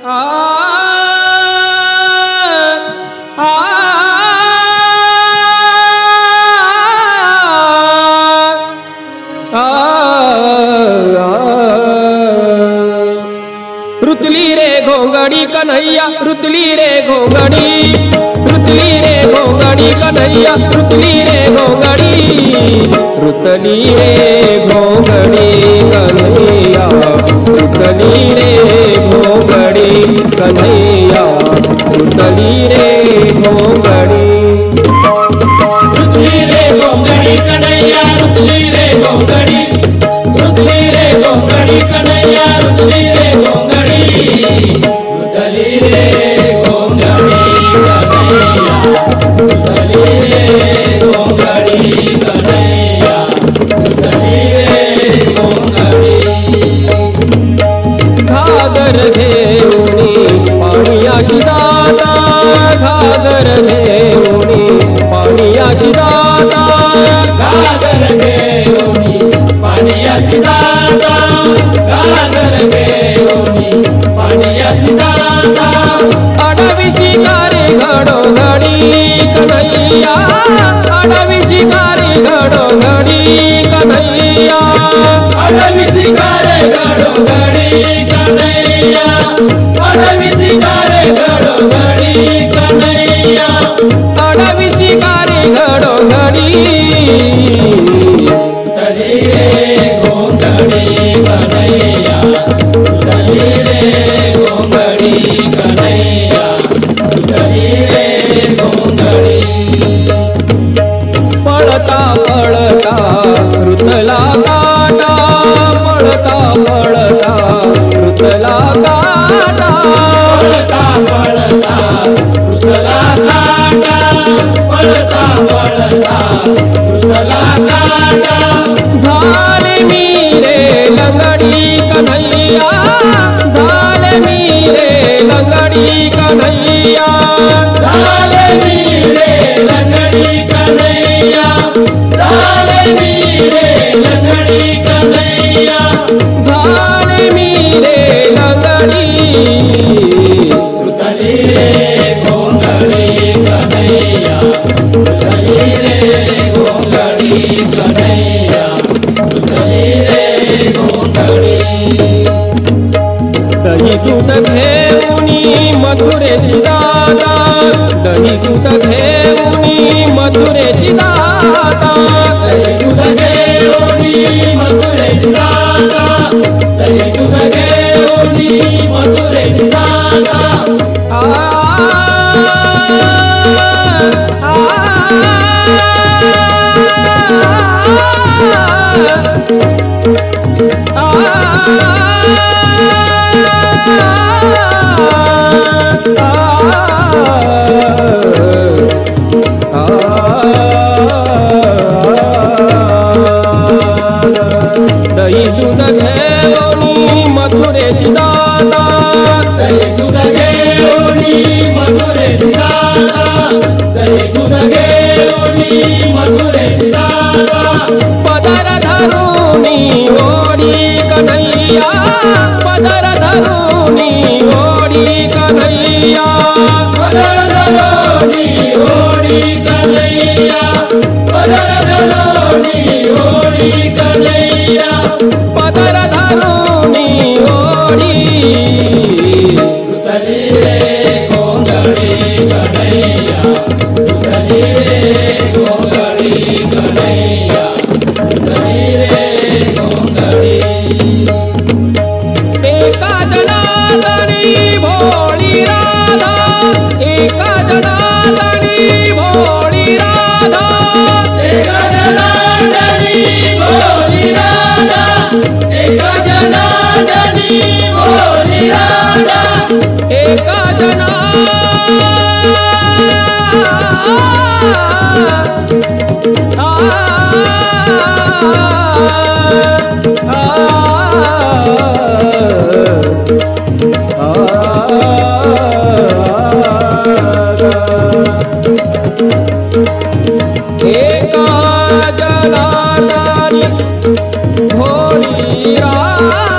आ आ रुतली रे घोंगड़ी कन्हैया, रुतली रे घोंगड़ी, रुतली रे घोंगड़ी कन्हैया, रुतली रे घोंगड़ी, रुतली रे घोंगड़ी कन्हैया, रुतली रे घोंगड़ी कन्हैया, रुतली रे घोंगड़ी, रुतली रे घोंगड़ी कन्हैया, रुतली रे घोंगड़ी, रुतली रे घोंगड़ी कन्हैया, रुतली रे घोंगड़ी, रुतली रे घोंगड़ी कन्हैया, रुतली रे घोंगड़ी कन्हैया, रुतली रे घोंगड़ी। घागर घेऊनी पाणीयाशी दाता, घागर घेऊनी पाणीयाशी दाता, घागर घेऊनी पाणीयाशी दाता, घागर घेऊनी पाणीयाशी दाता, अडवी शिकारी घडोघडी कन्हैया, अडवी शिकारी घडोघडी कन्हैया, अडवी शिकारे घडोघडी कन्हैया, अडवी शिकारे घडोघडी कन्हैया, अडवी शिकारी घडोघडी, रुतली रे घोंगड़ी कन्हैया, रुतली रे घोंगड़ी कन्हैया, रुतली रे घोंगड़ी। पळता पळता रुतला काटा, पळता पळता रुतला काटा, पळता पळता रुतला काटा, पळता पळता रुतला काटा, झाले मी रे लंगडी कन्हैया, झाले मी रे लंगडी कन्हैया, झाले मी रे लंगडी कन्हैया, झाले मी रे लंगडी कन्हैया, झाले मी रे लंगडी, रुतली रे घोंगड़ी कन्हैया, रुतली रे घोंगड़ी कन्हैया, रुतली रे घोंगड़ी। दही दूध घेऊनी मथुरेशी दाता, दही दूध घेऊनी मथुरेशी दाता, दही दूध घेऊनी मथुरेशी दाता, दही दूध घेऊनी मथुरेशी दाता, आ आ दही दूध घेऊनी मथुरेशी दाता, दही दूध घेऊनी मथुरेशी दाता, दही दूध घेऊनी मथुरेशी दाता, पदर धरुनी ओढी कन्हैया, पदर धरुनी ओढी कन्हैया, पदर धरुनी ओढी कन्हैया, पदर धरुनी ओढी कन्हैया, पदर धरुनी ओढी, रुतली रे घोंगड़ी कन्हैया, रुतली रे घोंगड़ी कन्हैया, रुतली रे घोंगड़ी। एका जनार्दनी भोळी राधा, एका जनार्दनी भोळी राधा, एका जनार्दनी भोळी राधा, एका जनार्दनी भोळी राधा, एका एका जनार्दनी भोळी राधा,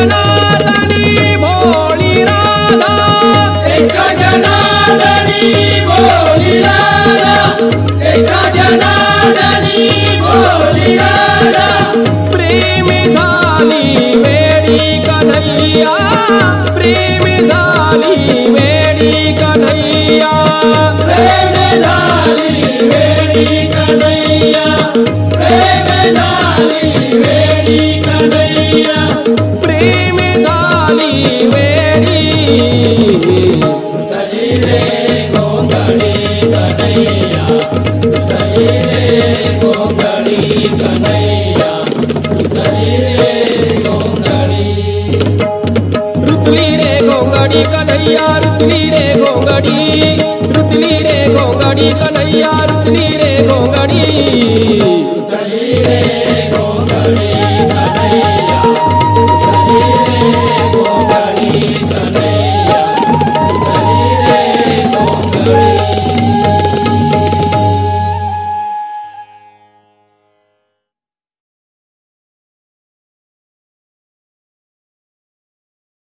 जनार्दनी भोळी राधा एका जनार्दनी भोळी राधा एका जनार्दनी भोळी राधा प्रेम झाली वेडी कन्हैया प्रेम झाली वेडी कन्हैया प्रेम झाली वेडी कन्हैया प्रेम झाली वेडी कन्हैया प्रेम झाली वेडी उतरी रे गोंधळी कन्हैया उतरी रे गोंधळी कन्हैया उतरी रे गोंधळी रुतली रे गोंगडी कन्हैया रुतली रे गोंगडी रुतली रे गोंगडी कन्हैया रुतली रे गोंगडी उतरी रे गोंधळी कन्हैया उतरी